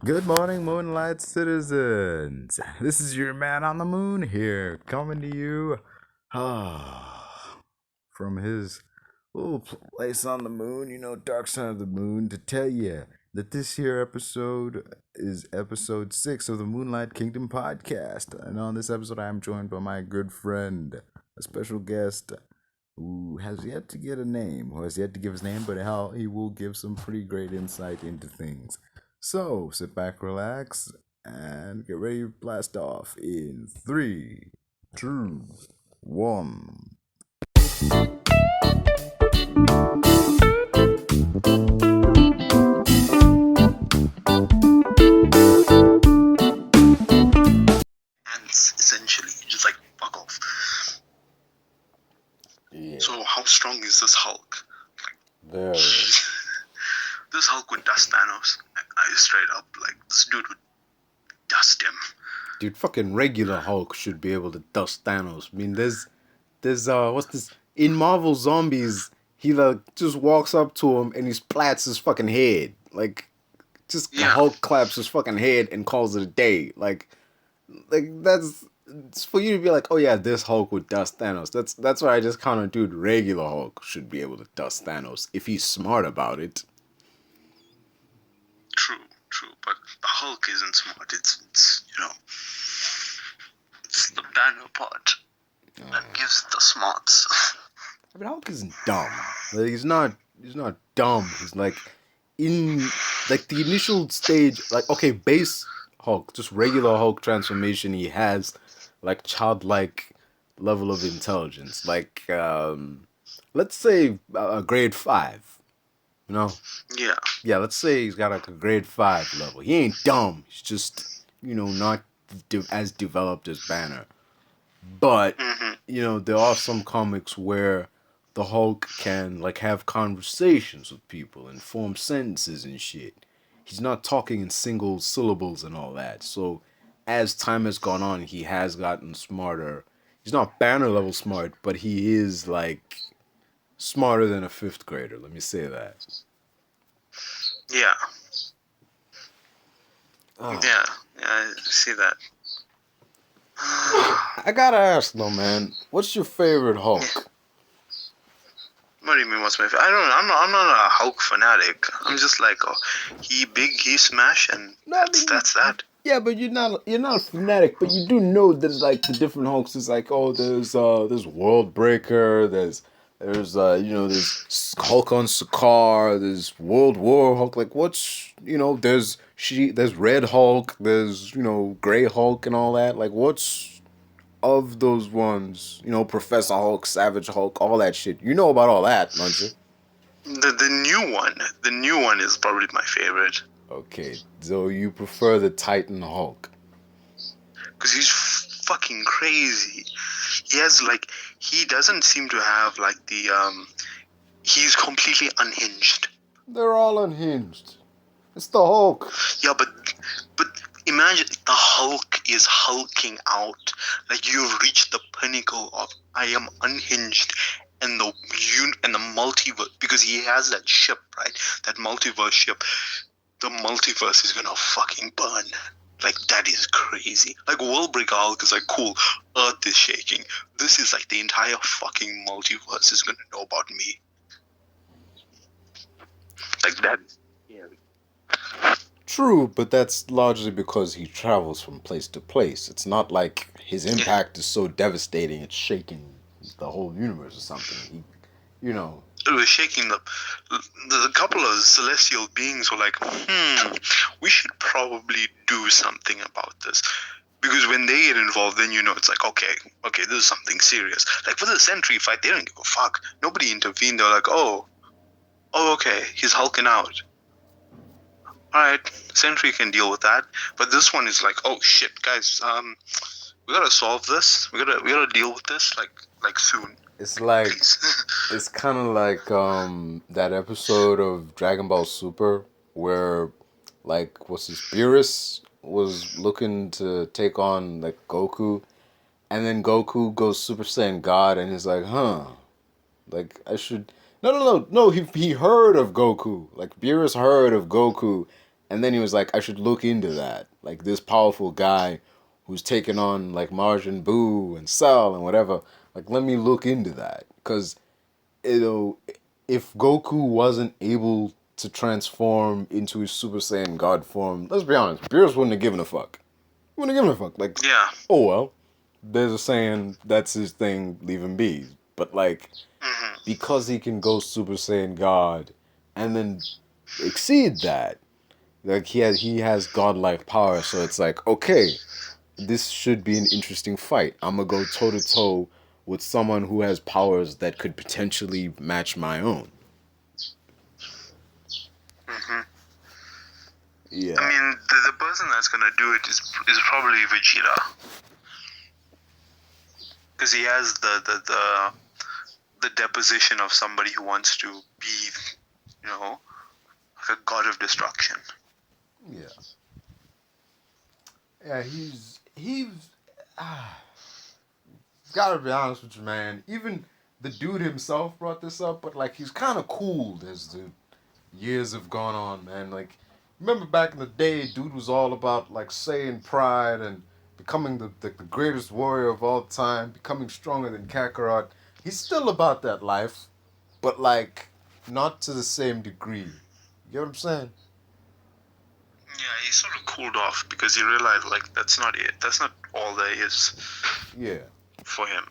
Good morning, Moonlight citizens. This is your man on the moon here, coming to you from his little place on the moon, dark side of the moon, to tell you that this here episode is episode 6 of the Moonlight Kingdom Podcast. And on this episode, I am joined by my good friend, a special guest who has yet to get a name, or has yet to give his name, but how he will give some pretty great insight into things. So sit back, relax, and get ready to blast off in 3, 2, 1. Ants, essentially, just like fuck off. Yeah. So how strong is this Hulk? Very. This Hulk would dust Thanos. I straight up, like, this dude would dust him. Dude, fucking regular Hulk should be able to dust Thanos. I mean, there's what's this? In Marvel Zombies, he like just walks up to him and he splats his fucking head. Like, just Hulk claps his fucking head and calls it a day. Like that's it's for you to be like, oh yeah, this Hulk would dust Thanos. That's why I just kind of, dude, regular Hulk should be able to dust Thanos if he's smart about it. True, but the Hulk isn't smart. It's it's the banner part that gives the smarts. I mean, Hulk isn't dumb. Like, he's not dumb. He's like, in like the initial stage, like, okay, base Hulk, just regular Hulk transformation, he has like childlike level of intelligence. Like, let's say a grade 5. You know? Yeah. Yeah, let's say he's got like a grade 5 level. He ain't dumb. He's just, not as developed as Banner. But, there are some comics where the Hulk can, like, have conversations with people and form sentences and shit. He's not talking in single syllables and all that. So, as time has gone on, he has gotten smarter. He's not Banner level smart, but he is, like, smarter than a 5th grader. Let me say that. Yeah. Oh. Yeah, I see that. I gotta ask though, man, what's your favorite Hulk? What do you mean? What's my favorite? I'm not a Hulk fanatic. I'm just like, oh, he big, he smash, and that's that. Yeah, but you're not a fanatic, but you do know there's like the different Hulks. There's like, oh, there's World Breaker, there's there's Hulk on Sakaar, there's World War Hulk. Like, what's there's Red Hulk, there's Gray Hulk and all that. Like, what's of those ones? Professor Hulk, Savage Hulk, all that shit. You know about all that, don't you? The new one is probably my favorite. Okay, so you prefer the Titan Hulk? Because he's fucking crazy. He doesn't seem to have he's completely unhinged. They're all unhinged. It's the Hulk. Yeah, but imagine the Hulk is hulking out. Like, you've reached the pinnacle of I am unhinged, and the multiverse, because he has that ship, right? That multiverse ship. The multiverse is gonna fucking burn. Like, that is crazy. Like, World Breaker Hulk is like, cool, Earth is shaking. This is like the entire fucking multiverse is gonna know about me. Like, that is scary. True, but that's largely because he travels from place to place. It's not like his impact is so devastating it's shaking the whole universe or something. It was shaking the couple of celestial beings were like, we should probably do something about this. Because when they get involved, then it's like, okay, this is something serious. Like, for the Sentry fight, they didn't give a fuck. Nobody intervened. They were like, oh, okay, he's hulking out. Alright, Sentry can deal with that. But this one is like, oh shit, guys, we gotta solve this. We gotta deal with this like soon. It's like, it's kind of like that episode of Dragon Ball Super where, like, what's his Beerus was looking to take on like Goku, and then Goku goes Super Saiyan God, and he's like, like, I should. No. He heard of Goku. Like, Beerus heard of Goku, And then he was like, I should look into that. Like, this powerful guy who's taken on, like, Majin Buu and Cell and whatever. Like, let me look into that. Because, if Goku wasn't able to transform into his Super Saiyan God form, let's be honest, Beerus wouldn't have given a fuck. He wouldn't have given a fuck. Like, Yeah. oh, well, there's a saying, that's his thing, leave him be. But, like, because he can go Super Saiyan God and then exceed that, like, he has godlike power, so it's like, okay, this should be an interesting fight. I'm gonna go toe to toe with someone who has powers that could potentially match my own. Yeah. I mean, the person that's gonna do it is probably Vegeta, because he has the deposition of somebody who wants to be, like a god of destruction. Yeah. Yeah, he's gotta be honest with you, man. Even the dude himself brought this up, but like, he's kind of cooled as the years have gone on, man. Like, remember back in the day, dude was all about like Saiyan pride and becoming the greatest warrior of all time, becoming stronger than Kakarot. He's still about that life, but like, not to the same degree. You get what I'm saying? Yeah, he sort of cooled off because he realized, like, that's not it. That's not all there is. Yeah. For him.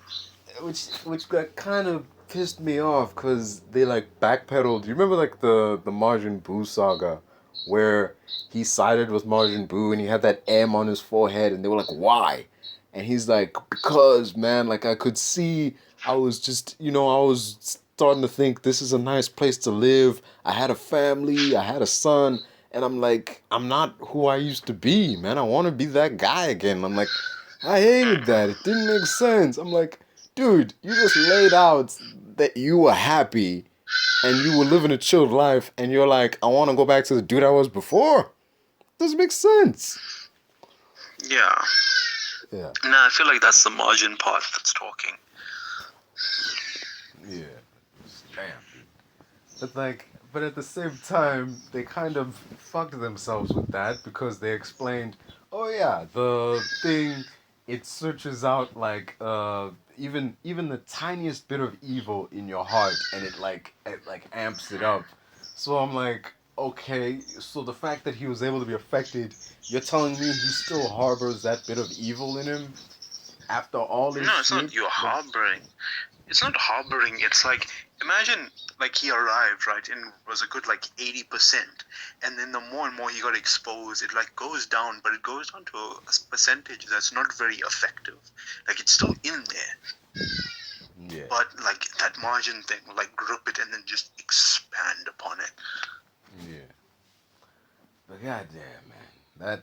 Which got kind of pissed me off because they like backpedaled. You remember like the Majin Buu saga where he sided with Majin Buu and he had that M on his forehead and they were like, why? And he's like, because, man, like, I could see, I was just, I was starting to think this is a nice place to live. I had a family, I had a son, and I'm like, I'm not who I used to be, man. I want to be that guy again. I'm like, I hated that. It didn't make sense. I'm like, dude, you just laid out that you were happy and you were living a chilled life, and you're like, I want to go back to the dude I was before. Doesn't make sense. Yeah. Yeah. Nah, I feel like that's the margin part that's talking. Yeah. Damn, dude. But at the same time, they kind of fucked themselves with that because they explained, oh yeah, the thing, it searches out like even the tiniest bit of evil in your heart, and it amps it up. So I'm like, okay, so the fact that he was able to be affected, you're telling me he still harbors that bit of evil in him after all this shit? No, it's not you're harboring. It's not harboring. It's like, imagine, like, he arrived, right, and was a good, like, 80%. And then the more and more he got exposed, it, like, goes down, but it goes down to a percentage that's not very effective. Like, it's still in there. Yeah. But, like, that margin thing will, like, grip it and then just expand upon it. Yeah. But goddamn, man.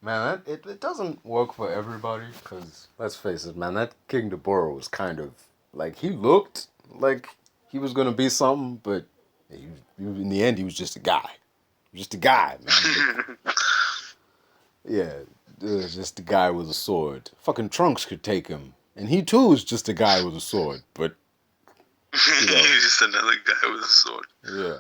Man, it doesn't work for everybody, because, let's face it, man, that King Deborah was kind of, like, he looked like he was going to be something, but in the end, he was just a guy. Just a guy, man. Yeah, just a guy with a sword. Fucking Trunks could take him, and he too was just a guy with a sword, but... He's just another guy with a sword. Yeah.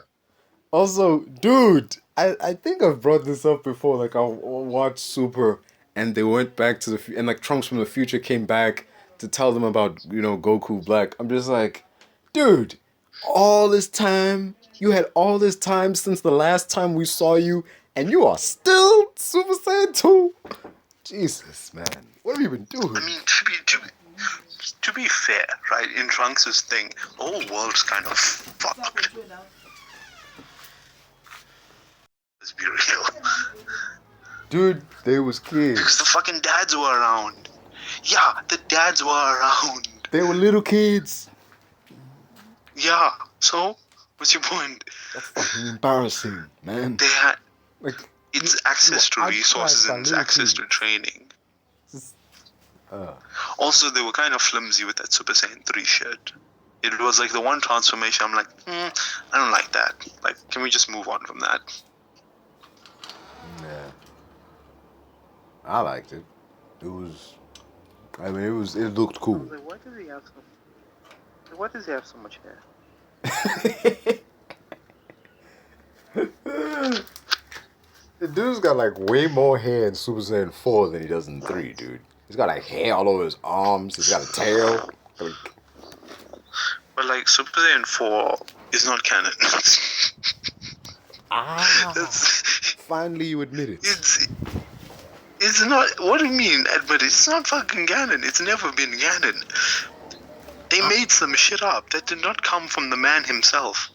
Also, dude, I think I've brought this up before. Like, I watched Super, and they went back to and like Trunks from the future came back to tell them about, Goku Black. I'm just like, dude, all this time, you had all this time since the last time we saw you, and you are still Super Saiyan 2? Jesus, man. What have you been doing? I mean, to be fair, right, in Trunks' thing, the whole world's kind of fucked. Let's be real. Dude, they was kids. Because the fucking dads were around. Yeah, the dads were around. They were little kids. Yeah, so, what's your point? That's fucking embarrassing, man. They had... Like, it's access to resources and it's access to training. Also, they were kind of flimsy with that Super Saiyan 3 shit. It was like the one transformation, I'm like, I don't like that. Like, can we just move on from that? Yeah. I liked it. It looked cool. I was like, why does he have so much hair? The dude's got like way more hair in Super Saiyan 4 than he does in 3, dude. He's got like hair all over his arms. He's got a tail. Like, But like Super Saiyan 4 is not canon. That's, finally you admit it. it's not. What do you mean? Admit it? It's not fucking canon. It's never been canon. They made some shit up that did not come from the man himself.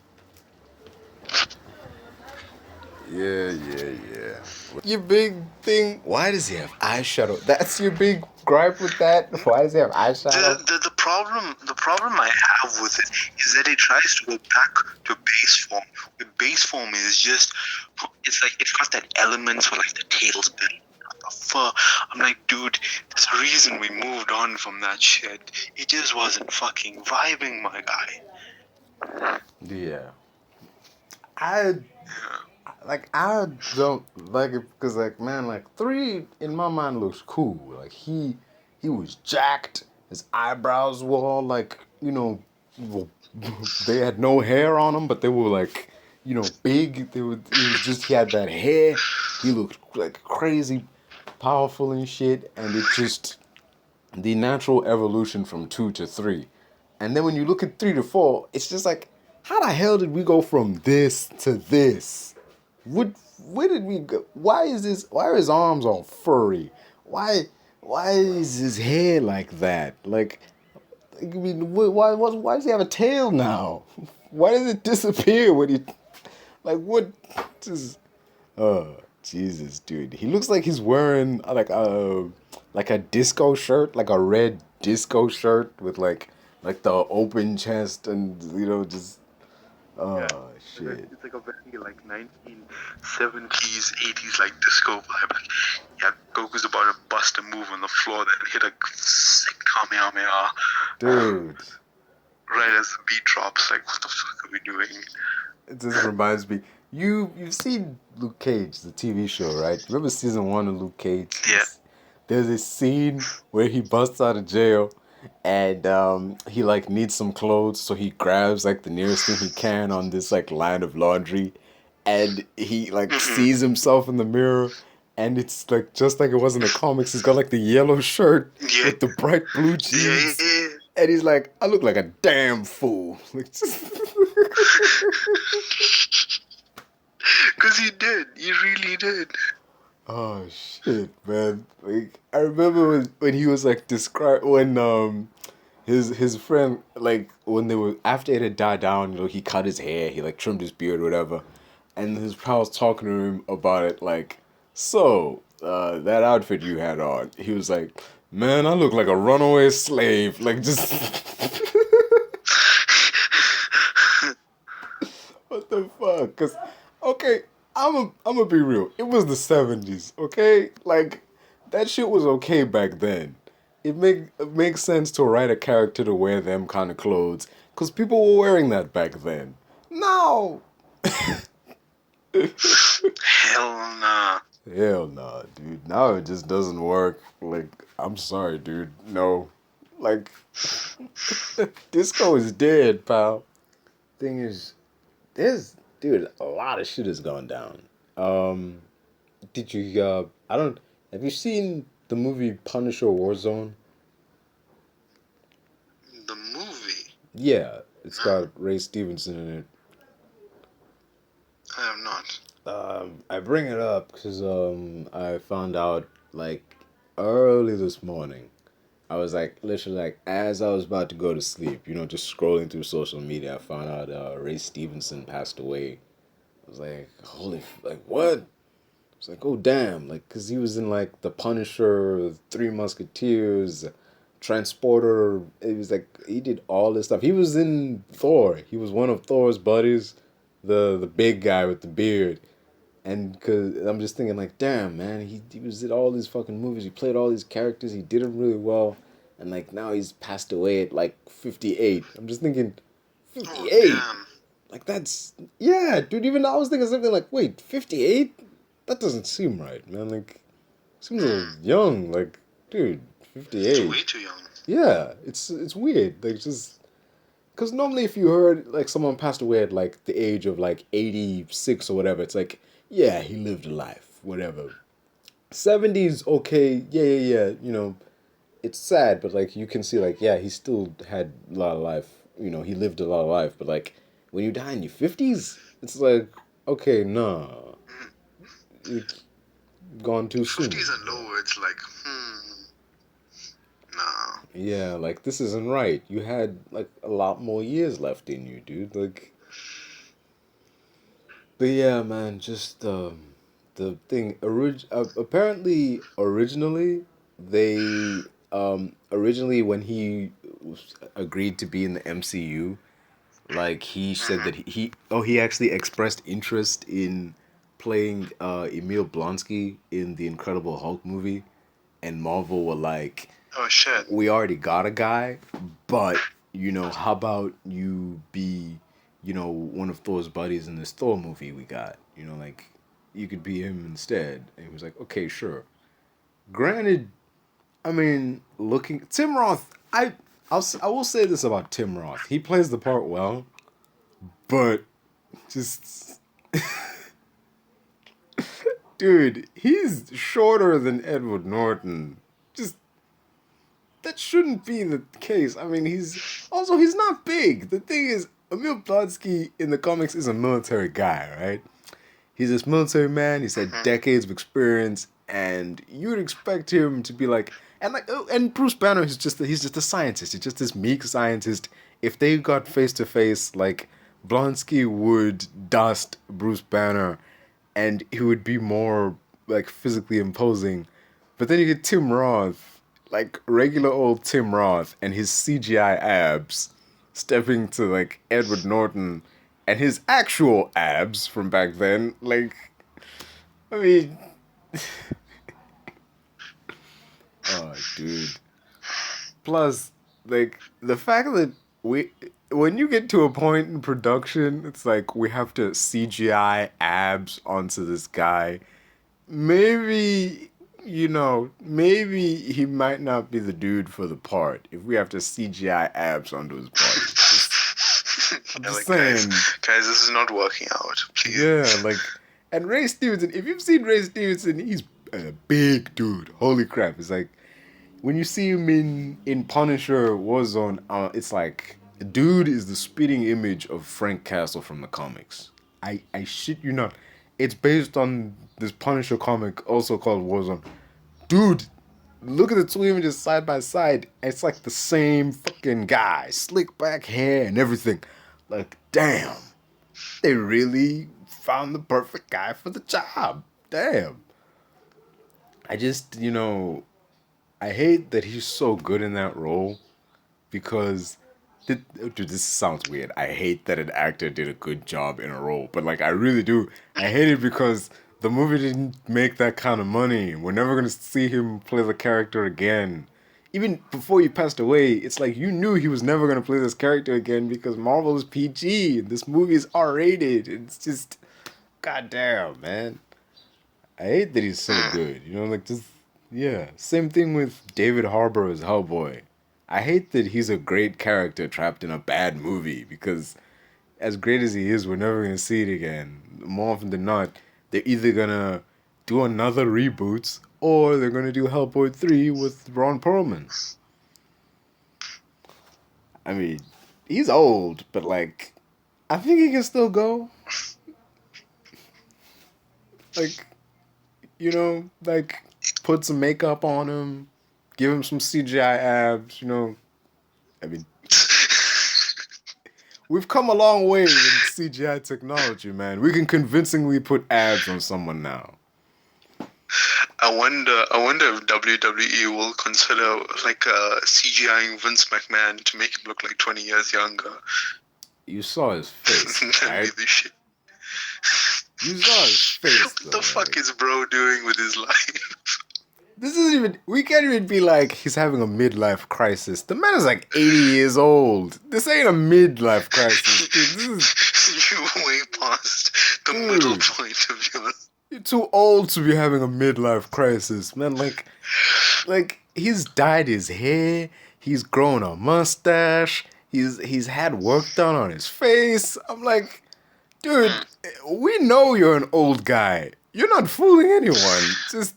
Yeah. Your big thing. Why does he have eyeshadow? That's your big gripe with that? Why does he have eyeshadow? The problem I have with it is that it tries to go back to base form. The base form is just, it's like it's got that elements where like the tail's bit, the fur. I'm like, dude, there's a reason we moved on from that shit. It just wasn't fucking vibing, my guy. Yeah. I don't like it because, like, man, like 3 in my mind looks cool. Like he was jacked. His eyebrows were all like, you know, they had no hair on them, but they were like, you know, big. It was just, he had that hair. He looked like crazy powerful and shit. And it just, the natural evolution from 2 to 3. And then when you look at 3 to 4, it's just like, how the hell did we go from this to this? Where did we go? Why are his arms all furry? Why is his hair like that? Like, I mean, why does he have a tail now? Why does it disappear when he, like, what? Just, oh, Jesus, dude. He looks like he's wearing like a disco shirt, like a red disco shirt with like the open chest and, you know, just, oh, shit. It's like a very like 1970s, 80s like disco vibe. Like, yeah, Goku's about to bust a move on the floor, then hit a sick Kamehameha. Dude. Right as the beat drops, like, what the fuck are we doing? It just reminds me. You've seen Luke Cage, the TV show, right? Remember season 1 of Luke Cage? Yeah. There's a scene where he busts out of jail and he like needs some clothes, so he grabs like the nearest thing he can on this like line of laundry, and he like sees himself in the mirror, and it's like just like it was in the comics. He's got like the yellow shirt with the bright blue jeans, and he's like, I look like a damn fool. Like, because he did. He really did. Oh shit, man! Like I remember when he was like when his friend, like when they were, after it had died down, you know, he cut his hair, he like trimmed his beard or whatever, and his pal was talking to him about it, like, so that outfit you had on, he was like, man, I look like a runaway slave, like just what the fuck? 'Cause okay, I'm gonna be real. It was the 70s, okay? Like, that shit was okay back then. It makes sense to write a character to wear them kind of clothes, because people were wearing that back then. No! Hell nah. Hell nah, dude. Now it just doesn't work. Like, I'm sorry, dude. No. Like, disco is dead, pal. Thing is, dude, a lot of shit has gone down. Did you, have you seen the movie Punisher Warzone? The movie? Yeah, it's got Ray Stevenson in it. I have not. I bring it up because, I found out, like, early this morning. I was, like, literally, like, as I was about to go to sleep, you know, just scrolling through social media, I found out, Ray Stevenson passed away. I was like, like, what? It's like, oh, damn. Like, because he was in, like, The Punisher, Three Musketeers, Transporter. It was, like, he did all this stuff. He was in Thor. He was one of Thor's buddies, the big guy with the beard. And because I'm just thinking, like, damn, man, he was in all these fucking movies. He played all these characters. He did them really well. And, like, now he's passed away at, like, 58. I'm just thinking, 58? Oh, Like, that's, yeah, dude, even I was thinking something like, wait, 58? That doesn't seem right, man. Like, seems a little young. Like, dude, 58. It's way too young. Yeah, it's weird. Like, just, because normally if you heard, like, someone passed away at, like, the age of, like, 86 or whatever, it's like, yeah, he lived a life. whatever. 70s, okay, yeah. It's sad, but like you can see, like he still had a lot of life. He lived a lot of life, but like when you die in your 50s, it's like okay, nah, it's gone too soon. 50s and lower, it's like, nah. Yeah, like this isn't right. You had like a lot more years left in you, dude. Like, but yeah, man, just the thing. Apparently, originally when he agreed to be in the MCU, like he said that he actually expressed interest in playing Emil Blonsky in the Incredible Hulk movie, and Marvel were like, Oh shit. we already got a guy, but how about you be, one of Thor's buddies in this Thor movie we got? Like you could be him instead. And he was like, okay, sure. Granted, I mean, looking Tim Roth, I will say this about Tim Roth. He plays the part well, but just dude, he's shorter than Edward Norton. Just that shouldn't be the case. I mean, he's not big. The thing is, Emil Blonsky in the comics is a military guy, right? He's this military man. He's had decades of experience, and you would expect him to be like, and Bruce Banner is he's just a scientist. He's just this meek scientist. If they got face to face, like Blonsky would dust Bruce Banner, and he would be more like physically imposing. But then you get Tim Roth, like regular old Tim Roth, and his CGI abs stepping to like Edward Norton and his actual abs from back then. Like, I mean, oh, dude. Plus, like the fact that when you get to a point in production, it's like we have to CGI abs onto this guy. Maybe maybe he might not be the dude for the part if we have to CGI abs onto his body. I'm just saying. Guys, this is not working out. Please. Yeah, like, and Ray Stevenson, if you've seen Ray Stevenson, he's a big dude. Holy crap. It's like, when you see him in Punisher Warzone, it's like, dude is the spitting image of Frank Castle from the comics. I shit you not. It's based on this Punisher comic also called Warzone. Dude, look at the two images side by side. It's like the same fucking guy. Slick back hair and everything. Like, damn. They really found the perfect guy for the job. Damn. I just, I hate that he's so good in that role because... Dude, this sounds weird. I hate that an actor did a good job in a role, but like I really do. I hate it because the movie didn't make that kind of money. We're never gonna see him play the character again. Even before he passed away, it's like you knew he was never gonna play this character again because Marvel is PG. This movie is R-rated. It's just, goddamn, man. I hate that he's so good. Like just yeah. Same thing with David Harbour as Hellboy. I hate that he's a great character trapped in a bad movie because as great as he is, we're never going to see it again. More often than not, they're either going to do another reboot or they're going to do Hellboy 3 with Ron Perlman. I mean, he's old, but like, I think he can still go. Like, like, put some makeup on him. Give him some CGI abs, I mean, we've come a long way in CGI technology, man. We can convincingly put abs on someone now. I wonder if WWE will consider like CGIing Vince McMahon to make him look like 20 years younger. You saw his face, right? Shit. You saw his face. What the fuck is bro doing with his life? This isn't even, we can't even be like, he's having a midlife crisis. The man is like 80 years old. This ain't a midlife crisis, dude. This is... You're way past the middle point of yours. You're too old to be having a midlife crisis, man. Like he's dyed his hair. He's grown a mustache. He's had work done on his face. I'm like, dude, we know you're an old guy. You're not fooling anyone. Just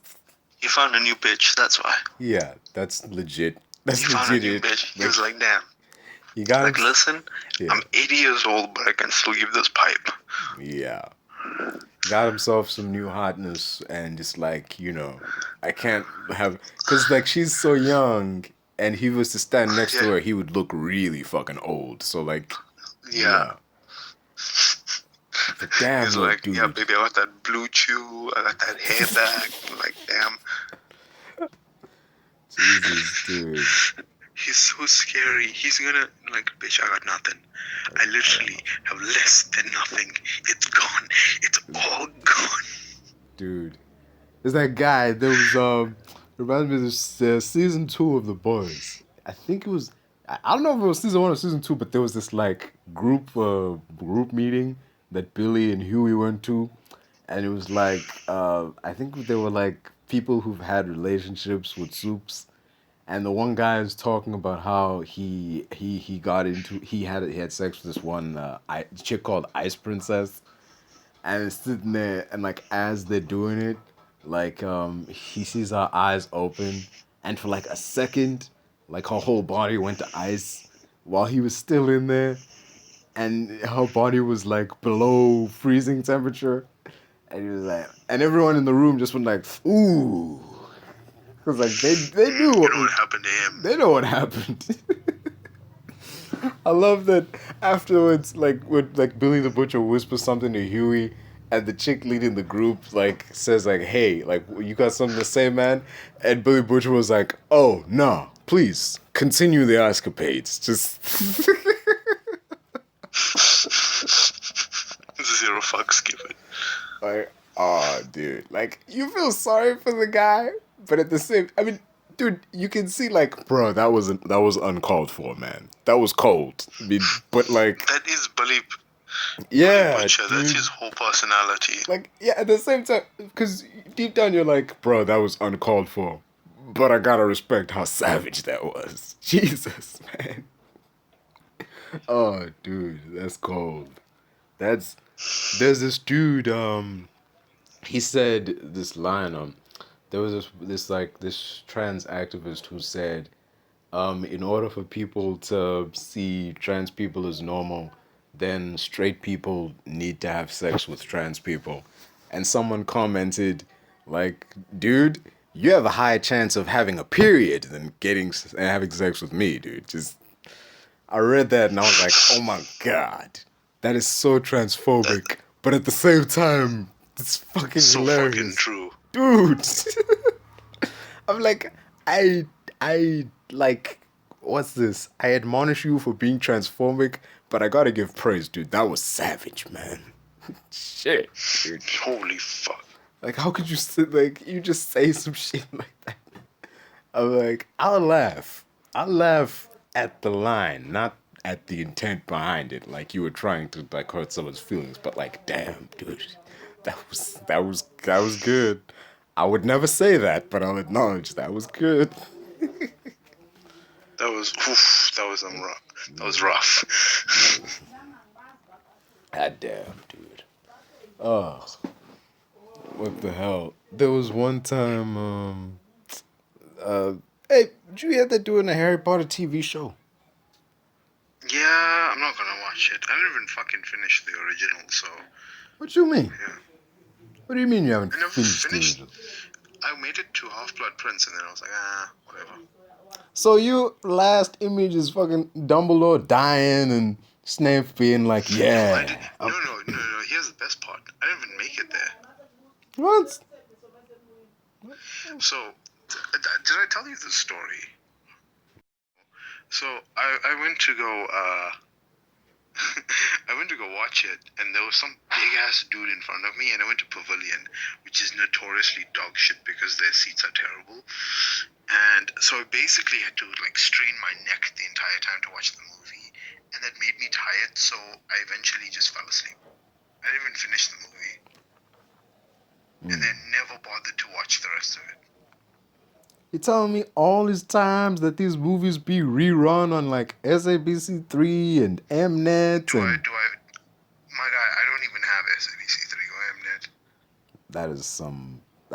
He found a new bitch. That's why. yeah, that's legit. That's He found a legit. new It. bitch. He Like, was like, damn. you got Like, listen, Yeah. I'm 80 years old, but I can still give this pipe. Yeah. Got himself some new hotness, and it's like, I can't have, because like she's so young, and he was to stand next to Yeah. her, he would look really fucking old. So like, Yeah. But damn, He's look, like, dude. yeah, baby, I got that blue chew. I got that hair back. I'm like, damn. Jesus, dude. He's so scary. He's gonna, like, bitch, I got nothing. I literally have less than nothing. It's gone. It's all gone. Dude. There's that guy, there was, reminds me of this, season 2 of The Boys. I think it was, I don't know if it was season 1 or season 2, but there was this, like, group meeting that Billy and Huey went to. And it was like, I think they were, like, people who've had relationships with Soups. And the one guy is talking about how he had sex with this one chick called Ice Princess, and it's sitting there, and like as they're doing it, like he sees her eyes open, and for like a second, like her whole body went to ice while he was still in there, and her body was like below freezing temperature, and he was like, and everyone in the room just went like, ooh. Because like they knew You know what happened to him. They know what happened. I love that afterwards, like when like Billy the Butcher whispers something to Huey, and the chick leading the group like says like, "Hey, like you got something to say, man?" And Billy Butcher was like, "Oh no, please continue the escapades." Just Zero fucks given. like, oh, dude, like you feel sorry for the guy. But at the same, I mean, dude, you can see like, bro, that was uncalled for, man. That was cold. I mean, but like, that is Billy. Yeah, Billy Butcher, dude. that's his whole personality. Like, yeah, at the same time, because deep down you're like, bro, that was uncalled for. But I gotta respect how savage that was. Jesus, man. Oh, dude, that's cold. There's this dude. He said this line. There was this trans activist who said, in order for people to see trans people as normal, then straight people need to have sex with trans people. And someone commented, like, dude, you have a higher chance of having a period than having sex with me, dude. I read that and I was like, oh my god, that is so transphobic. But at the same time, it's fucking So hilarious. fucking true. Dude. I'm like, I like, what's this? I admonish you for being transphobic, but I gotta give praise, dude. That was savage, man. Shit, dude. Holy fuck. Like, how could you you just say some shit like that? I'm like, I'll laugh at the line, not at the intent behind it. Like you were trying to like hurt someone's feelings, but like, damn, dude, that was good. I would never say that, but I'll acknowledge that was good. That was rough. That was rough. God damn, dude. Oh, what the hell? There was one time, hey, did you hear that doing a Harry Potter TV show? Yeah, I'm not gonna watch it. I didn't even fucking finish the original, so. What you mean? Yeah. What do you mean you haven't I never finished the finished. original? I made it to Half-Blood Prince, and then I was like, whatever. So your last image is fucking Dumbledore dying and Snape being like, yeah. No. Here's the best part. I didn't even make it there. What? So, did I tell you the story? So I went to go. I went to go watch it, and there was some big ass dude in front of me, and I went to Pavilion, which is notoriously dog shit because their seats are terrible. And so I basically had to like strain my neck the entire time to watch the movie, and that made me tired, so I eventually just fell asleep. I didn't even finish the movie. And then never bothered to watch the rest of it. You're telling me all these times that these movies be rerun on like SABC3 and Mnet My guy, I don't even have SABC3 or Mnet. that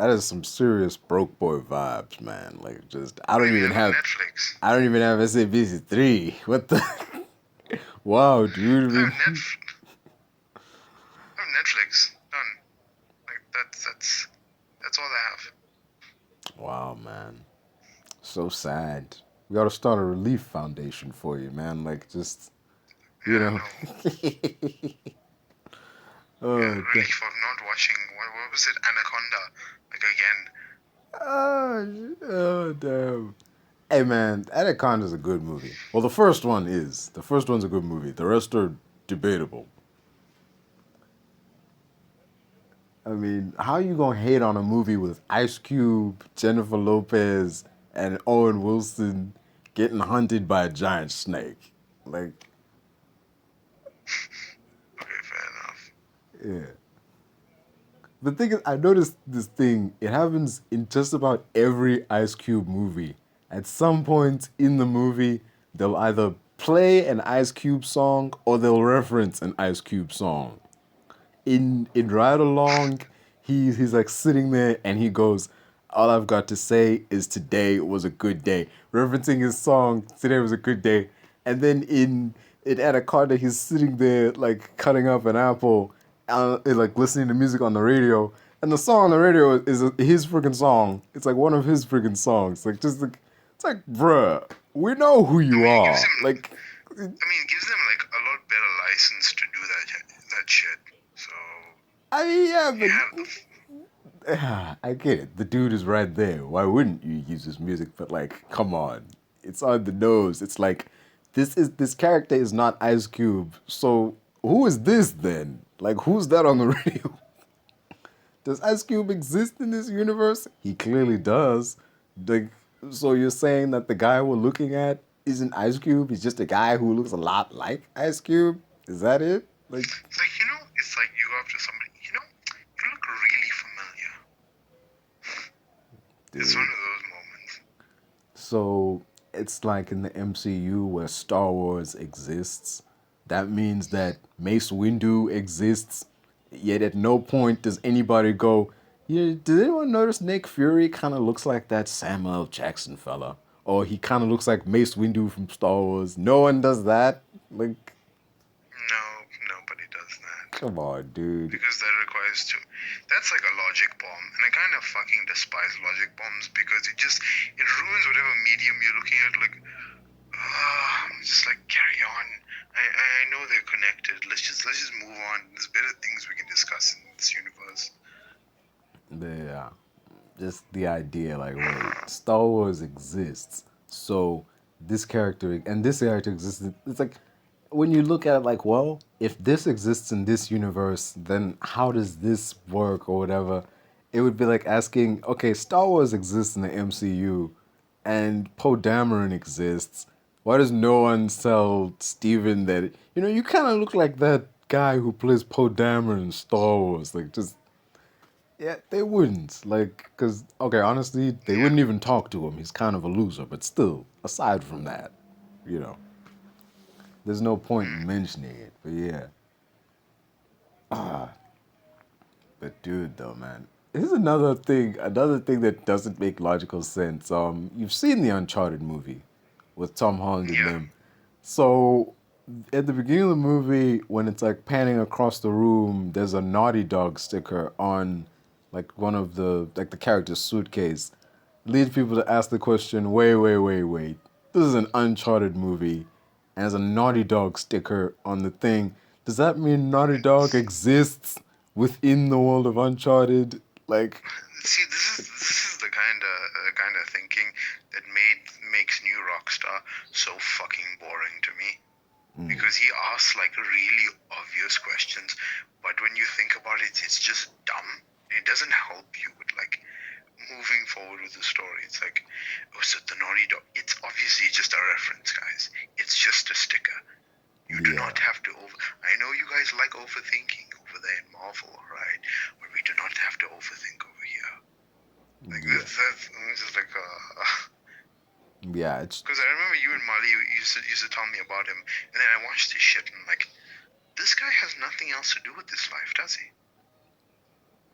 is some serious broke boy vibes, man. Like just I What do don't you mean even on have Netflix? SABC3. What the wow, dude. I have Netflix. Done. Like that's all I have. Wow, man. So sad. We gotta start a relief foundation for you, man. Like just you Yeah, know. no. Yeah, Oh, relief of not watching. What was it? Anaconda. Like again. oh, damn. Hey, man, Anaconda's a good movie. Well, the first one is. The first one's a good movie. The rest are debatable. I mean, how you gonna hate on a movie with Ice Cube, Jennifer Lopez, and Owen Wilson getting hunted by a giant snake? Like, Okay, fair enough. yeah. The thing is, I noticed this thing. It happens in just about every Ice Cube movie. At some point in the movie, they'll either play an Ice Cube song or they'll reference an Ice Cube song. In Ride Along, he's like sitting there and he goes, "All I've got to say is today was a good day," referencing his song "Today Was a Good Day." And then in Anaconda, he's sitting there like cutting up an apple, like listening to music on the radio, and the song on the radio is his freaking song. It's like one of his freaking songs. Like just like it's like, bruh, we know who you are. Like, It gives them like a lot better license to do that shit. So I mean, yeah, you but. have the I get it. The dude is right there. Why wouldn't you use his music? But like, come on, it's on the nose. It's like this character is not Ice Cube. So who is this then? Like, who's that on the radio? Does Ice Cube exist in this universe? He clearly does. Like, so you're saying that the guy we're looking at isn't Ice Cube? He's just a guy who looks a lot like Ice Cube. Is that it? Like, it's like it's like you go up to somebody. You look really familiar. dude. It's one of those moments. So it's like in the MCU where Star Wars exists. That means that Mace Windu exists. Yet at no point does anybody go, yeah, did anyone notice Nick Fury kind of looks like that Samuel L. Jackson fella? Or he kind of looks like Mace Windu from Star Wars. No one does that. Like, No, nobody does that. come on, dude. Because that requires two. That's like a logic bomb, and I kind of fucking despise logic bombs because it ruins whatever medium you're looking at. Like, I'm just like, carry on. I know they're connected. Let's just move on. There's better things we can discuss in this universe. Yeah. Just the idea, like, wait, Star Wars exists, so this character exists. It's like, when you look at it, like, well, if this exists in this universe, then how does this work or whatever? It would be like asking, okay, Star Wars exists in the MCU, and Poe Dameron exists. Why does no one tell Steven that, you kind of look like that guy who plays Poe Dameron in Star Wars? Like, just, yeah, they wouldn't. Like, because, okay, honestly, they wouldn't even talk to him. He's kind of a loser, but still, aside from that, there's no point in mentioning it. But yeah. But dude, though, man. Here's another thing that doesn't make logical sense. You've seen the Uncharted movie with Tom Holland and them. So at the beginning of the movie, when it's like panning across the room, there's a Naughty Dog sticker on like one of the character's suitcase. Leads people to ask the question, wait. This is an Uncharted movie and there's a Naughty Dog sticker on the thing. Does that mean Naughty Dog exists within the world of Uncharted? Like, see, this is the kind of thinking that makes New Rockstar so fucking boring to me. Because he asks like really obvious questions, but when you think about it, it's just dumb. It doesn't help you with like moving forward with the story. It's like, oh, so the Naughty Dog. It's obviously just a reference, guys. It's just a sticker. You do not have to I know you guys like overthinking over there in Marvel, right? But we do not have to overthink over here. Like this is like yeah, it's because I remember you and Molly used to tell me about him, and then I watched his shit and I'm like, this guy has nothing else to do with this life, does he?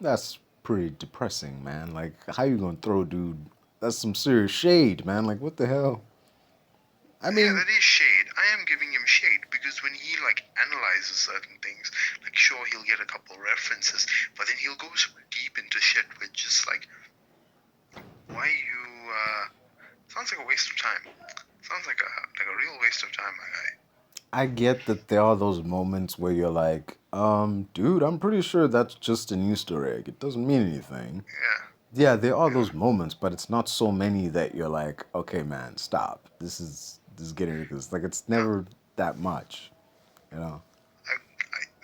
that's pretty depressing, man. Like, how you gonna throw dude? That's some serious shade, man. Like, what the hell? I Yeah, mean, that is shade. I am giving him shade because when he like analyzes certain things, like sure he'll get a couple references, but then he'll go so deep into shit with just like, why you? Sounds like a waste of time. Sounds like a real waste of time, my guy. I get that there are those moments where you're like, dude, I'm pretty sure that's just an Easter egg. It doesn't mean anything. Yeah. Yeah, there are those moments, but it's not so many that you're like, okay, man, stop. This is getting ridiculous. Like, it's never that much, you know.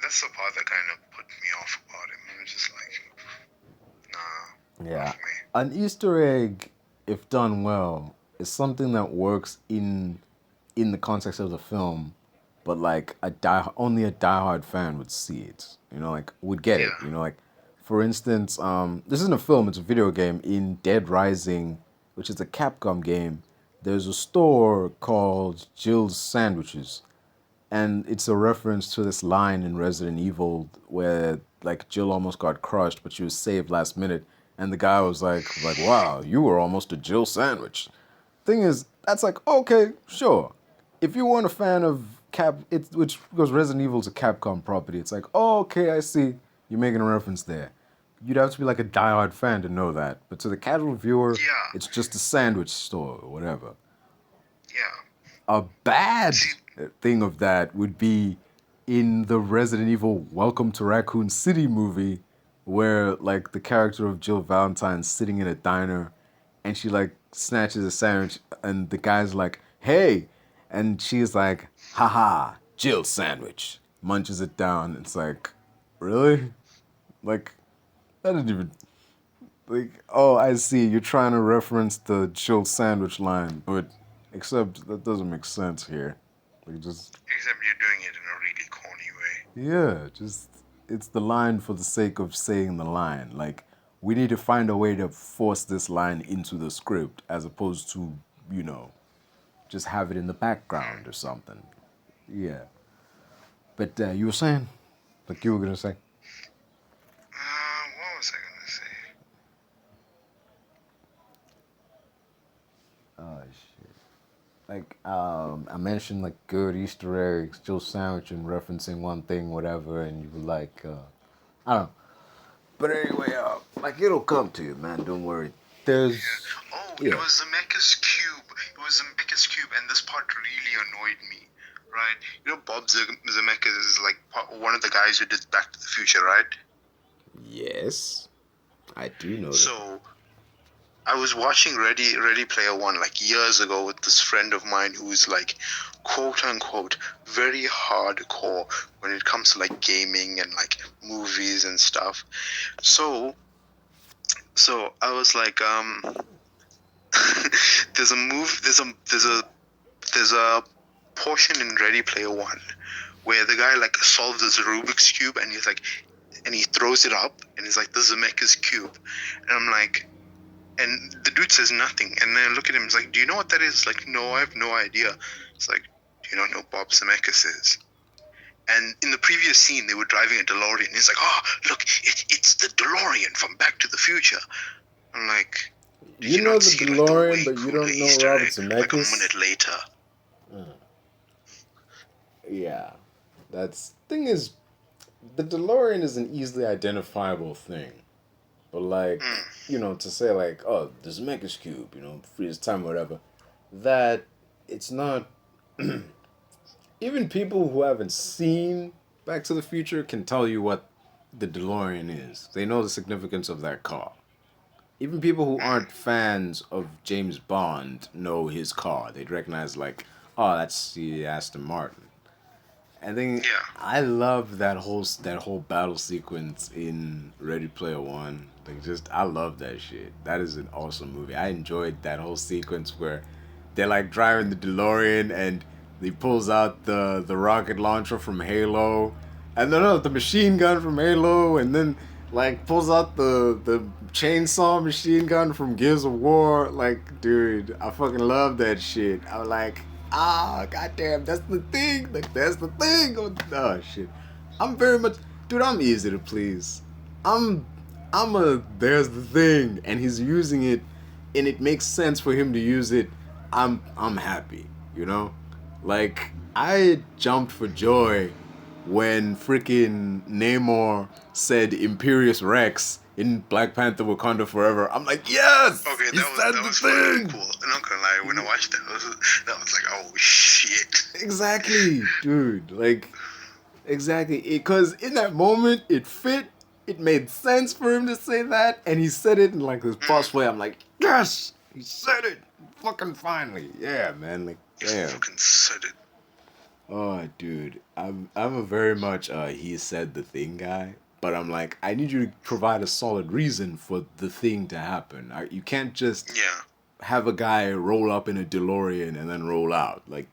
That's the part that kind of put me off about him. It was just like, nah. Yeah, Not for me. an Easter egg, if done well, is something that works in the context of the film, but like only a diehard fan would see it. You know, like would get it. Yeah. You know, like for instance, this isn't a film; it's a video game. In Dead Rising, which is a Capcom game, there's a store called Jill's Sandwiches, and it's a reference to this line in Resident Evil where like Jill almost got crushed, but she was saved last minute, and the guy was like, wow, you were almost a Jill sandwich. Thing is, that's like okay, sure. If you weren't a fan of which because Resident Evil's a Capcom property, it's like oh, okay, I see you're making a reference there. You'd have to be like a diehard fan to know that, but to the casual viewer, Yeah. it's just a sandwich store or whatever. Yeah. A bad thing of that would be in the Resident Evil Welcome to Raccoon City movie, where like the character of Jill Valentine's sitting in a diner and she like snatches a sandwich and the guy's like, hey, and she's like, haha, Jill sandwich, munches it down. It's like, really? Like, that didn't even like, oh, I see, you're trying to reference the Jill sandwich line, but except that doesn't make sense here. Like, just Except you're doing it in a really corny way. yeah, just it's the line for the sake of saying the line. Like, we need to find a way to force this line into the script as opposed to, you know, just have it in the background or something. Yeah. But you were saying, like you were gonna say. What was I gonna say? Oh shit. Like I mentioned like good Easter eggs, Jill sandwich and referencing one thing, whatever, and you were like, I don't know. But anyway, like it'll come to you, man. Don't worry. There's Oh, yeah. it was Zemeckis Cube. It was Zemeckis Cube, and this part really annoyed me. Right? You know, Bob Zemeckis is like one of the guys who did Back to the Future, right? Yes, I do know that. So, I was watching Ready Player One like years ago with this friend of mine who's like, quote unquote, very hardcore when it comes to like gaming and like movies and stuff. So I was like, there's a portion in Ready Player One where the guy like solves this Rubik's Cube and he's like, and he throws it up and he's like, the Zemeckis Cube, and I'm like. And the dude says nothing. And then I look at him, it's like, do you know what that is? Like, no, I have no idea. It's like, do you not know Bob Zemeckis is? And in the previous scene, they were driving a DeLorean. He's like, oh, look, it's the DeLorean from Back to the Future. I'm like, you know the see, DeLorean, like, the but you don't know Easter Robert egg, Zemeckis. like a minute later. Yeah, that's thing is, the DeLorean is an easily identifiable thing, but like you know to say like oh the Zemeckis Cube, you know, freeze time or whatever, that it's not. Even people who haven't seen Back to the Future can tell you what the DeLorean is. They know the significance of that car. Even people who aren't fans of James Bond know his car. They'd recognize like, oh, that's the Aston Martin. I think Yeah. I love that whole battle sequence in Ready Player One. Like just I love that shit. That is an awesome movie. I enjoyed that whole sequence where they're like driving the DeLorean and he pulls out the rocket launcher from Halo, and no, the machine gun from Halo, and then like pulls out the chainsaw machine gun from Gears of War. Like, dude, I fucking love that shit. I was like, goddamn, that's the thing. Like, that's the thing. Oh shit, I'm very much, dude. I'm easy to please. I'm there's the thing, and he's using it, and it makes sense for him to use it. I'm happy, you know? Like, I jumped for joy when freaking Namor said Imperious Rex in Black Panther Wakanda Forever. I'm like, yes! Okay, He that said was the fucking thing! cool. I'm not gonna lie, when I watched that, that was like, oh shit. Exactly, dude. Like, exactly. Because in that moment, it fit. It made sense for him to say that. And he said it in like this boss way. I'm like, yes! He said it! Fucking finally. Yeah, man. Like, You damn. fucking said it. Oh, dude. I'm a very much he said the thing guy. But I'm like, I need you to provide a solid reason for the thing to happen. You can't just Yeah. have a guy roll up in a DeLorean and then roll out. Like,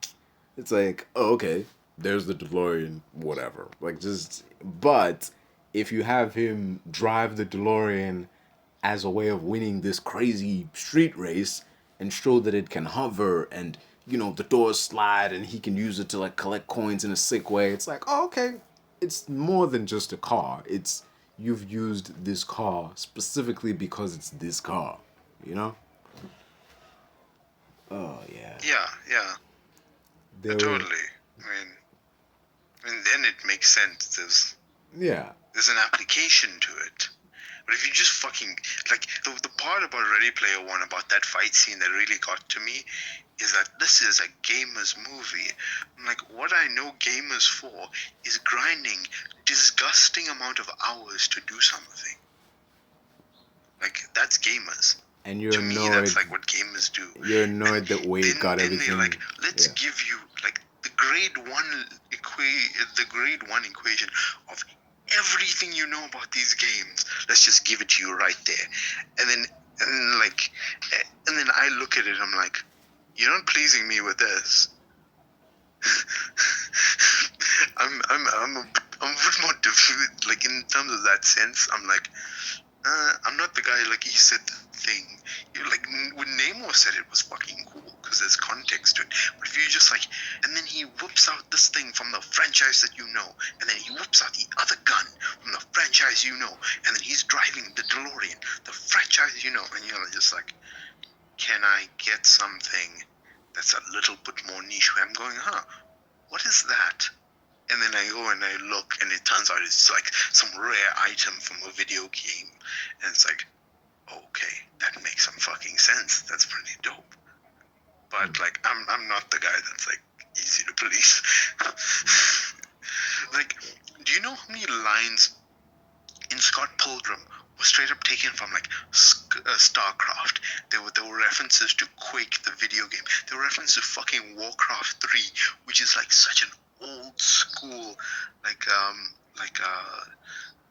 it's like, oh, okay, there's the DeLorean, whatever. Like, just, but if you have him drive the DeLorean as a way of winning this crazy street race and show that it can hover and, you know, the doors slide and he can use it to, like, collect coins in a sick way, it's like, oh, okay, it's more than just a car. It's, you've used this car specifically because it's this car, you know? Oh, yeah. Yeah. Totally. I mean, then it makes sense. There's an application to it. But if you just fucking, like, the part about Ready Player One, about that fight scene that really got to me, is that this is a gamer's movie. Like, what I know gamers for is grinding disgusting amount of hours to do something. Like, that's gamers. And you're to annoyed. me, that's like what gamers do. You're annoyed that Wade got then everything. They're like, let's give you like the grade one equation of everything you know about these games. Let's just give it to you right there. And then I look at it. I'm like, you're not pleasing me with this. I'm a bit more different. Like, in terms of that sense, I'm like, I'm not the guy, like, he said the thing. Like, when Namor said it was fucking cool, because there's context to it. But if you just, like, and then he whips out this thing from the franchise that you know, and then he whips out the other gun from the franchise you know, and then he's driving the DeLorean, the franchise you know, and you're just like, can I get something that's a little bit more niche, where I'm going, what is that? And then I go and I look, and it turns out it's like some rare item from a video game. And it's like, okay, that makes some fucking sense. That's pretty dope. But, like, I'm not the guy that's, like, easy to police. Like, do you know how many lines in Scott Pilgrim were straight up taken from, like, StarCraft? There were references to Quake, the video game. There were references to fucking Warcraft 3, which is, like, such an old school, like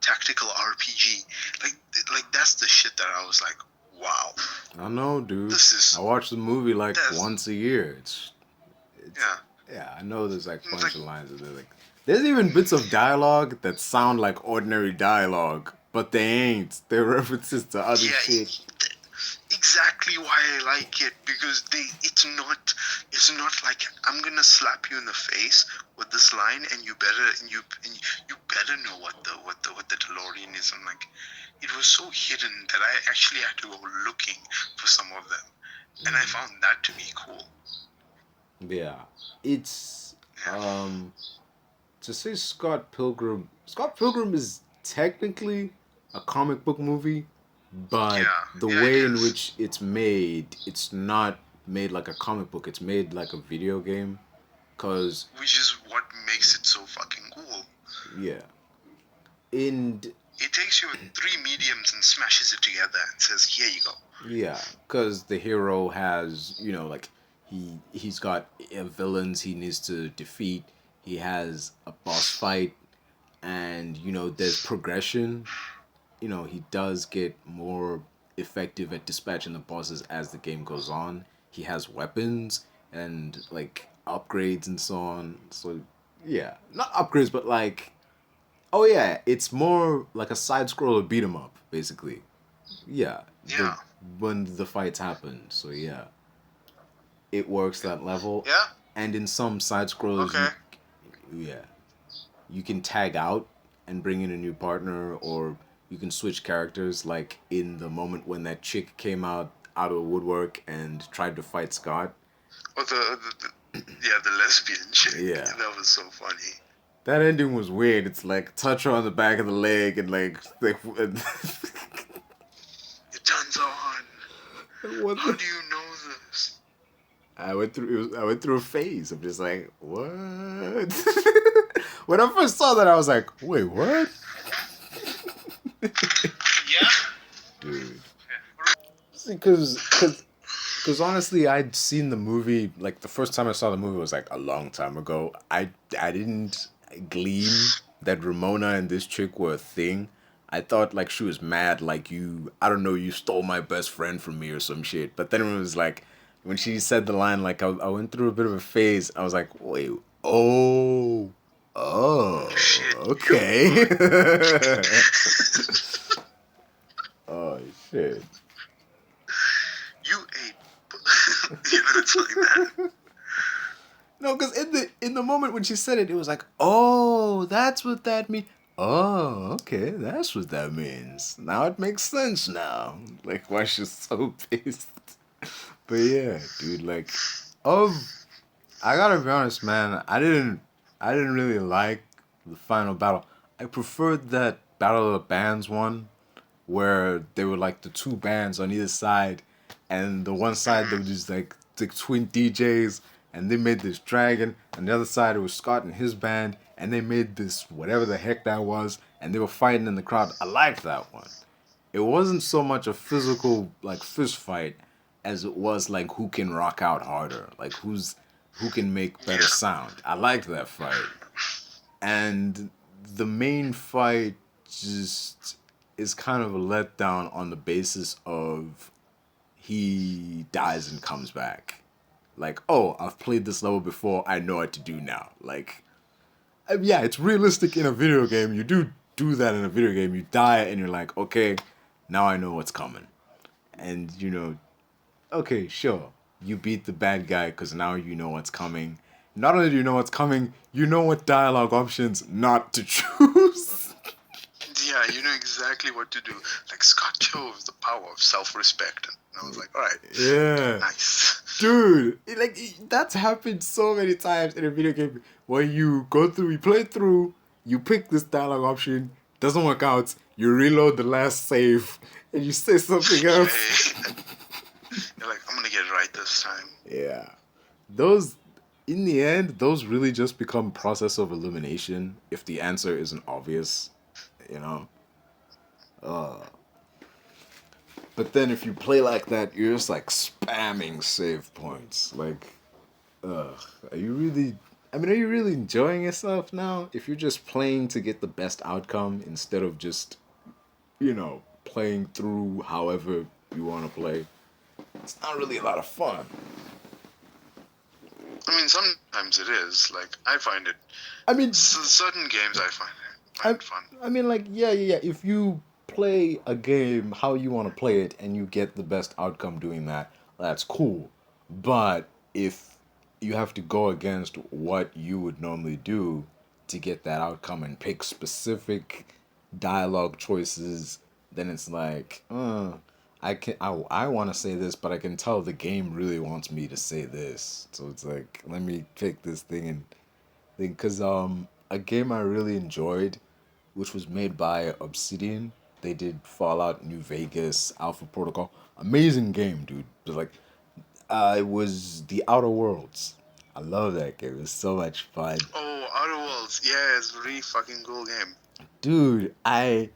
tactical RPG. Like that's the shit that I was like, wow. I know, dude. I watch the movie like once a year. It's yeah. I know there's like a bunch of lines in there. Like, there's even bits of dialogue that sound like ordinary dialogue, but they ain't. They're references to other shit. Exactly why I like it, because it's not like I'm gonna slap you in the face with this line and you better know what the DeLorean is. I'm like, it was so hidden that I actually had to go looking for some of them, and I found that to be cool. Yeah, it's to say Scott Pilgrim is technically a comic book movie. But the way in which it's made, it's not made like a comic book. It's made like a video game. Which is what makes it so fucking cool. Yeah. And it takes you three mediums and smashes it together and says, here you go. Yeah, because the hero has, you know, like, he's got villains he needs to defeat. He has a boss fight. And, you know, there's progression. You know, he does get more effective at dispatching the bosses as the game goes on. He has weapons and, like, upgrades and so on. So, yeah. Not upgrades, but, like... Oh, yeah. It's more like a side-scroller beat-em-up, basically. Yeah. When the fights happen. So, yeah. It works that level. Yeah. And in some side-scrollers, you can tag out and bring in a new partner, or... you can switch characters. Like in the moment when that chick came out of the woodwork and tried to fight Scott. Oh, the lesbian chick. Yeah. That was so funny. That ending was weird. It's like touch her on the back of the leg and like. It turns on. What How do you know this? I went through a phase of just like, what? When I first saw that, I was like, wait, what? Yeah. Dude. Because honestly, I'd seen the movie, like the first time I saw the movie was like a long time ago. I didn't glean that Ramona and this chick were a thing. I thought like she was mad, like I don't know, you stole my best friend from me or some shit. But then it was like, when she said the line, like I went through a bit of a phase. I was like, wait, oh, Shit. okay. Oh shit. You ate. It's like that. No, because in the moment when she said it, it was like, oh, that's what that means. Oh, okay, that's what that means. Now it makes sense now. Like why she's so pissed. But yeah, dude, like, I gotta be honest, man. I didn't really like the final battle. I preferred that Battle of the Bands one, where they were like the two bands on either side, and the one side they were just like the twin DJs, and they made this dragon, and the other side it was Scott and his band, and they made this whatever the heck that was, and they were fighting in the crowd. I liked that one. It wasn't so much a physical like fist fight as it was like who can rock out harder, like who can make better sound. I liked that fight. And the main fight just is kind of a letdown on the basis of he dies and comes back. Like, oh, I've played this level before, I know what to do now. Like, yeah, it's realistic in a video game. You do that in a video game. You die and you're like, okay, now I know what's coming. And, okay, sure, you beat the bad guy because now you know what's coming. Not only do you know what's coming, you know what dialogue options not to choose. Yeah, you know exactly what to do. Like Scott chose the power of self-respect, and I was like, all right, Yeah. nice. Dude, that's happened so many times in a video game where you play through, you pick this dialogue option, doesn't work out, you reload the last save, and you say something else. You're like, I'm gonna get it right this time. Yeah. In the end, those really just become process of elimination if the answer isn't obvious, you know? But then if you play like that, you're just like spamming save points. Like, are you really enjoying yourself now? If you're just playing to get the best outcome instead of just, playing through however you want to play, it's not really a lot of fun. I mean, sometimes it is. Like, I find it. I mean, certain games I find it fun. I mean, like, yeah. If you play a game how you want to play it and you get the best outcome doing that, that's cool. But if you have to go against what you would normally do to get that outcome and pick specific dialogue choices, then it's like, I want to say this, but I can tell the game really wants me to say this. So it's like, let me pick this thing and think. Because a game I really enjoyed, which was made by Obsidian, they did Fallout New Vegas, Alpha Protocol. Amazing game, dude. It was The Outer Worlds. I love that game. It was so much fun. Oh, Outer Worlds. Yeah, it's a really fucking cool game. Dude, I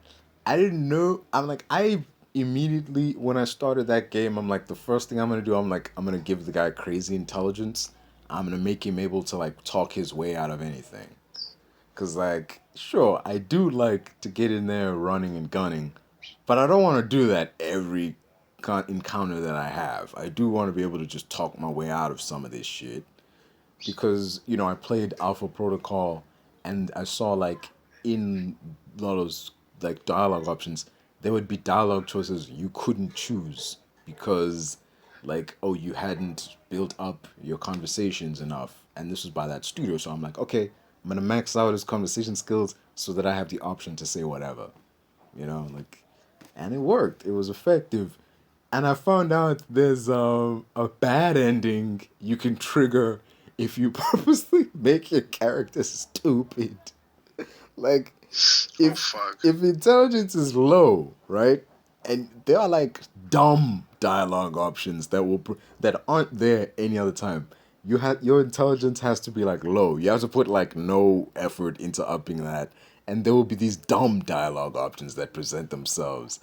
didn't know. I immediately, when I started that game, I'm like, the first thing I'm going to do, I'm going to give the guy crazy intelligence. I'm going to make him able to, like, talk his way out of anything. Because, like, sure, I do like to get in there running and gunning, but I don't want to do that every encounter that I have. I do want to be able to just talk my way out of some of this shit. Because, I played Alpha Protocol, and I saw, like, in a lot of those, like, dialogue options, there would be dialogue choices you couldn't choose because, like, oh, you hadn't built up your conversations enough. And this was by that studio, so I'm like, okay, I'm going to max out his conversation skills so that I have the option to say whatever. like, and it worked. It was effective. And I found out there's a bad ending you can trigger if you purposely make your character stupid. Like, Oh if fuck. if intelligence is low, right, and there are like dumb dialogue options that aren't there any other time. Your intelligence has to be like low. You have to put like no effort into upping that, and there will be these dumb dialogue options that present themselves,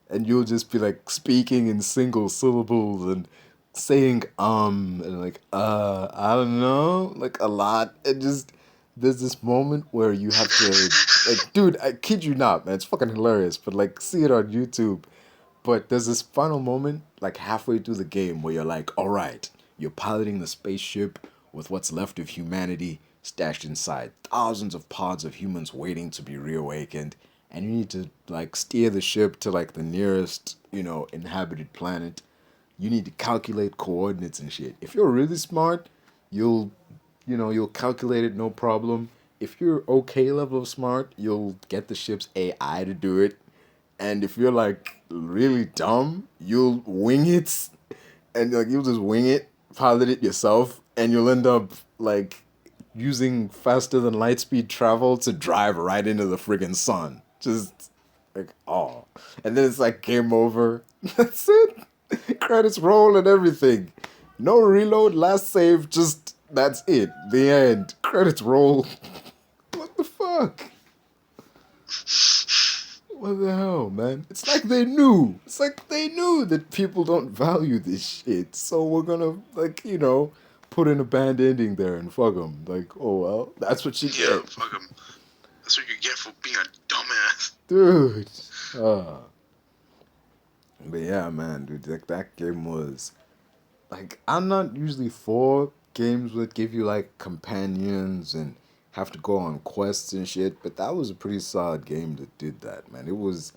and you'll just be like speaking in single syllables and saying and like I don't know, like a lot. And just there's this moment where you have to, like, dude, I kid you not, man, it's fucking hilarious, but like see it on YouTube. But there's this final moment, like halfway through the game, where you're like, all right, you're piloting the spaceship with what's left of humanity stashed inside, thousands of pods of humans waiting to be reawakened, and you need to like steer the ship to like the nearest, inhabited planet. You need to calculate coordinates and shit. If you're really smart, you'll, you'll calculate it no problem. If you're okay level of smart, you'll get the ship's AI to do it. And if you're like really dumb, you'll wing it, and like you'll just wing it, pilot it yourself, and you'll end up like using faster than light speed travel to drive right into the friggin' sun. Just like, oh, and then it's like game over. That's it. Credits roll and everything. No reload, last save. Just that's it. The end. Credits roll. What the fuck? What the hell, man? It's like they knew. It's like they knew that people don't value this shit. So we're gonna, like, put in a band ending there and fuck them. Like, oh well, that's what you Yeah, get. fuck him. That's what you get for being a dumbass. Dude. But yeah, man, dude, like that game was like, I'm not usually for games that give you like companions and have to go on quests and shit, but that was a pretty solid game that did that, man. It was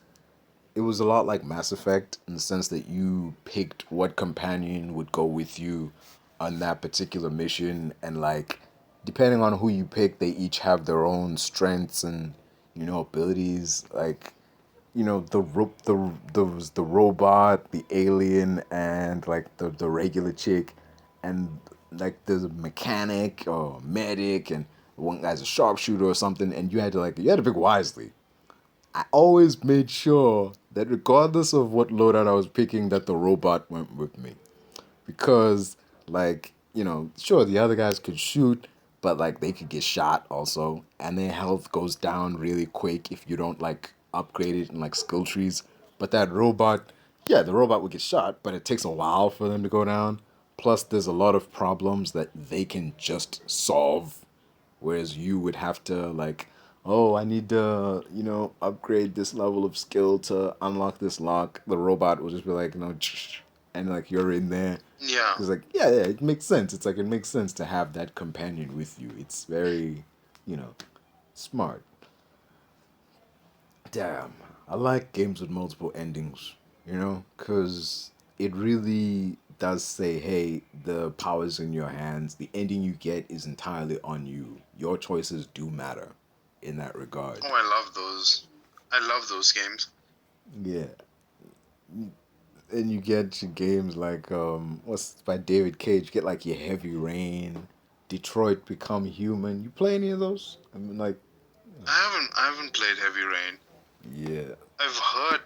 a lot like Mass Effect in the sense that you picked what companion would go with you on that particular mission, and like depending on who you pick, they each have their own strengths and abilities. Like, the robot, the alien, and like the regular chick, and like there's a mechanic or medic, and one guy's a sharpshooter or something, and you had to pick wisely. I always made sure that regardless of what loadout I was picking, that the robot went with me. Because, like, sure, the other guys could shoot, but like they could get shot also, and their health goes down really quick if you don't like upgrade it in like skill trees. But that robot, yeah, the robot would get shot, but it takes a while for them to go down. Plus, there's a lot of problems that they can just solve, whereas you would have to like, oh, I need to upgrade this level of skill to unlock this lock. The robot will just be like, no, and like you're in there. Yeah. It's like, yeah, it makes sense. It's like it makes sense to have that companion with you. It's very, smart. Damn, I like games with multiple endings, because it really does say, hey, the power's in your hands. The ending you get is entirely on you. Your choices do matter in that regard. Oh, I love those. I love those games. Yeah. And you get your games like what's by David Cage, you get like your Heavy Rain, Detroit Become Human. You play any of those? I mean, like, I haven't played Heavy Rain. yeah. I've heard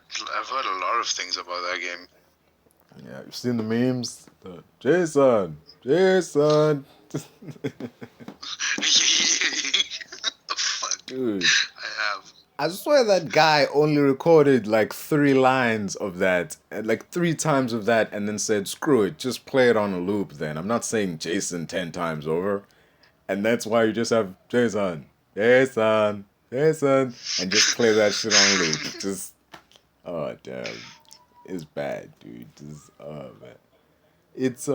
a lot of things about that game. Yeah, you've seen the memes? Jason. Fuck. Dude, I have. I swear that guy only recorded like 3 lines of that, and like 3 times of that, and then said, screw it, just play it on a loop then. I'm not saying Jason 10 times over. And that's why you just have Jason, and just play that shit on loop. Just, oh, damn. It's bad, dude. Just, oh, man. It's,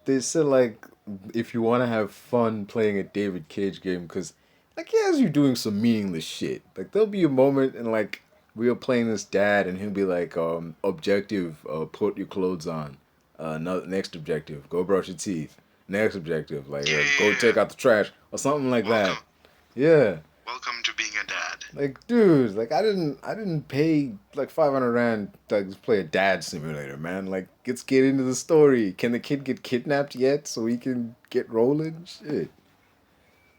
they said, like, if you want to have fun playing a David Cage game, because, like, he has you doing some meaningless shit. Like, there'll be a moment, and, like, we were playing this dad, and he'll be like, objective, put your clothes on. Next objective, go brush your teeth. Next objective, like, go take out the trash, or something like that. Welcome. Yeah. Welcome to being a dad. Like, dude, like I didn't pay like 500 rand to just play a dad simulator, man. Like, let's get into the story. Can the kid get kidnapped yet so he can get rolling? Shit.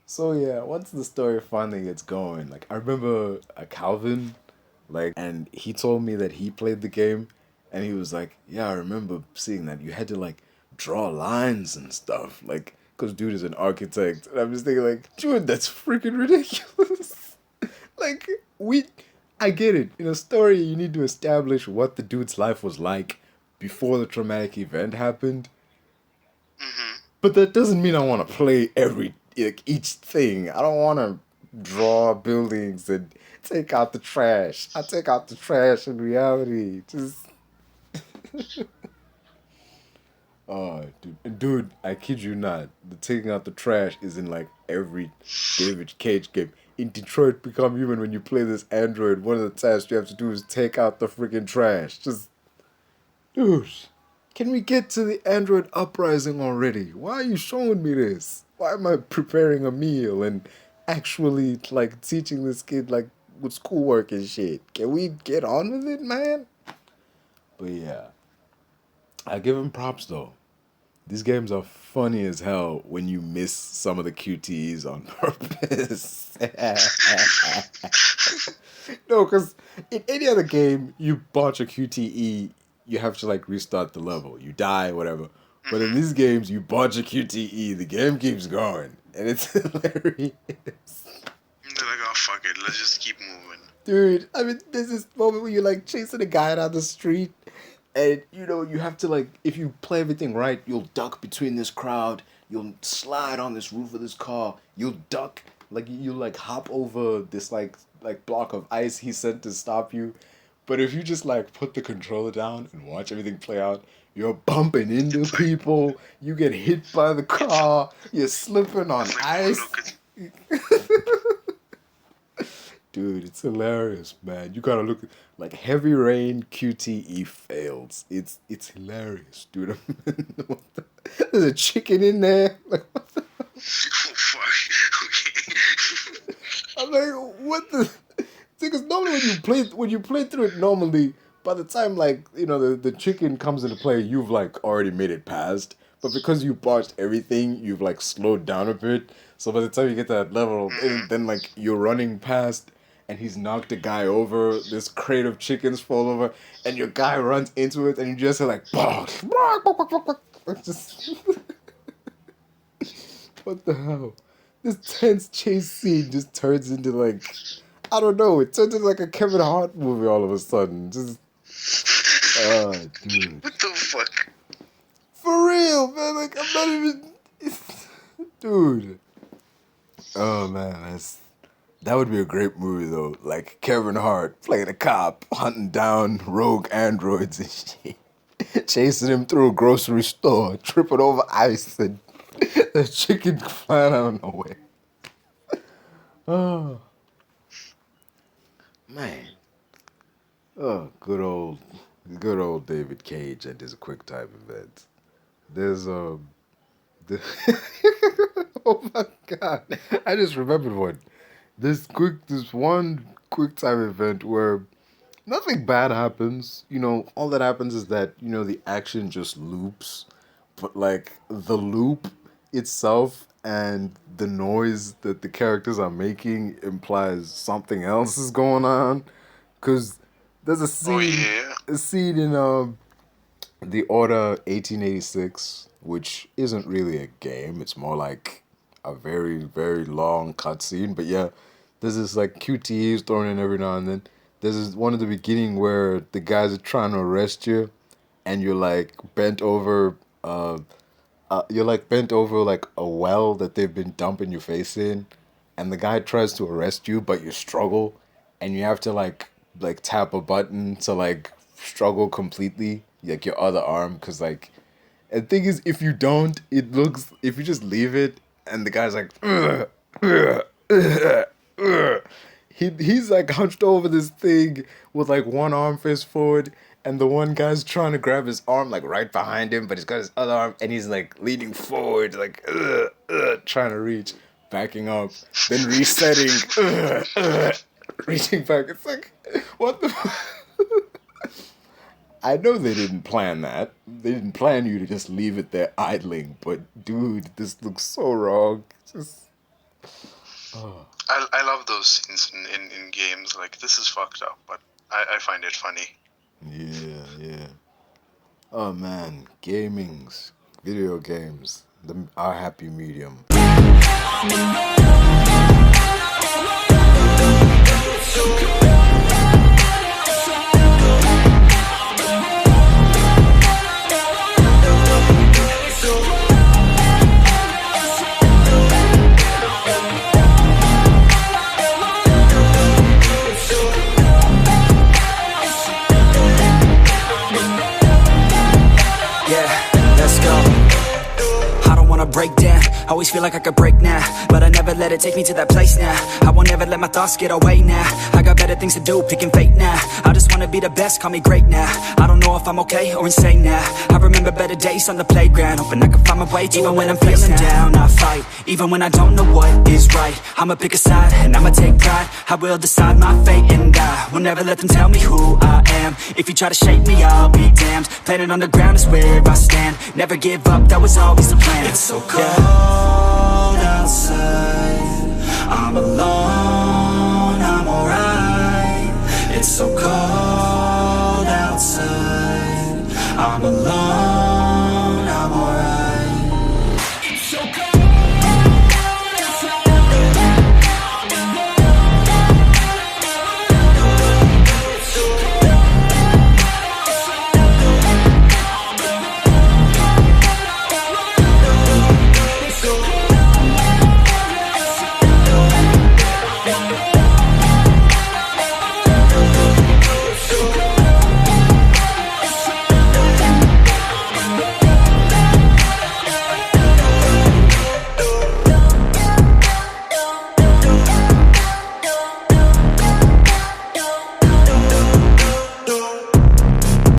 So yeah, once the story finally gets going, like I remember a Calvin, like, and he told me that he played the game, and he was like, "Yeah, I remember seeing that you had to like draw lines and stuff, like, cause dude is an architect." And I'm just thinking, like, dude, that's freaking ridiculous. Like, I get it. In a story, you need to establish what the dude's life was like before the traumatic event happened. Hmm. But that doesn't mean I want to play every like each thing. I don't want to draw buildings and take out the trash. I take out the trash in reality. Just dude, I kid you not. The taking out the trash is in like every David Cage game. In Detroit Become Human, when you play this android, one of the tasks you have to do is take out the freaking trash. Just, dude, can we get to the android uprising already? Why are you showing me this? Why am I preparing a meal and actually like teaching this kid like with schoolwork and shit? Can we get on with it, man? But yeah, I give him props though. These games are funny as hell when you miss some of the QTEs on purpose. No, because in any other game, you botch a QTE, you have to like restart the level. You die, whatever. But in Hmm. these games, you botch a QTE, the game keeps going. And it's hilarious. They're like, oh fuck it, let's just keep moving. Dude, I mean, there's this moment where you're like chasing a guy down the street, and you know, you have to like, if you play everything right, you'll duck between this crowd, you'll slide on this roof of this car, you'll duck, like, you like hop over this like block of ice he sent to stop you. But if you just like put the controller down and watch everything play out, you're bumping into It's like people, you get hit by the it's car, you're slipping on it's like, oh ice. look, it's Dude, it's hilarious, man. You gotta look like Heavy Rain QTE fails. It's hilarious, dude. What the- There's a chicken in there. Like, oh fuck. Okay. I'm like, what the? Because normally when you play through it normally, by the time like you know the chicken comes into play, you've like already made it past. But because you botched everything, you've like slowed down a bit. So by the time you get to that level, Hmm. then like you're running past, and he's knocked a guy over. This crate of chickens fall over, and your guy runs into it, and you just hear like, just what the hell? This tense chase scene just turns into like, I don't know. It turns into like a Kevin Hart movie all of a sudden. Just, dude. What the fuck? For real, man. Like, I'm not even. Dude. Oh, man. That would be a great movie, though. Like, Kevin Hart playing a cop, hunting down rogue androids and shit. Chasing him through a grocery store, tripping over ice, and the chicken flying out of nowhere. Oh, man. Oh, good old David Cage and his quick time events. There's the, oh my god, I just remembered one. This one quick time event where nothing bad happens. You know, all that happens is that you know the action just loops, but like the loop itself and the noise that the characters are making implies something else is going on. Cause there's Oh yeah. a scene in the Order 1886, which isn't really a game. It's more like a very, very long cutscene. But yeah, there's this like QTEs thrown in every now and then. There's this one at the beginning where the guys are trying to arrest you, and you're like bent over. You're like bent over like a well that they've been dumping your face in, and the guy tries to arrest you, but you struggle, and you have to like tap a button to like struggle completely, like your other arm, because like and the thing is, if you don't, it looks if you just leave it, and the guy's like, "Ugh, ugh, ugh, ugh." He's like hunched over this thing with like one arm face forward, and the one guy's trying to grab his arm like right behind him, but he's got his other arm, and he's like leaning forward, like trying to reach, backing up, then resetting. reaching back. It's like, what the? I know they didn't plan that. They didn't plan you to just leave it there idling. But dude, this looks so wrong. Just. Oh. I love those scenes in games. Like, this is fucked up, but I find it funny. Yeah. Oh man, video games, our happy medium. Break down, always feel like I could break now, but I never let it take me to that place now. I won't ever let my thoughts get away now. I got better things to do, picking fate now. I just wanna be the best, call me great now. I don't know if I'm okay or insane now. I remember better days on the playground, hoping I can find my way to even when I'm feeling down. I fight, even when I don't know what is right. I'ma pick a side, and I'ma take pride. I will decide my fate, and I will never let them tell me who I am. If you try to shake me, I'll be damned. Planet on the ground is where I stand. Never give up, that was always the plan. It's so cold outside, I'm alone, I'm alright. It's so cold outside, I'm alone.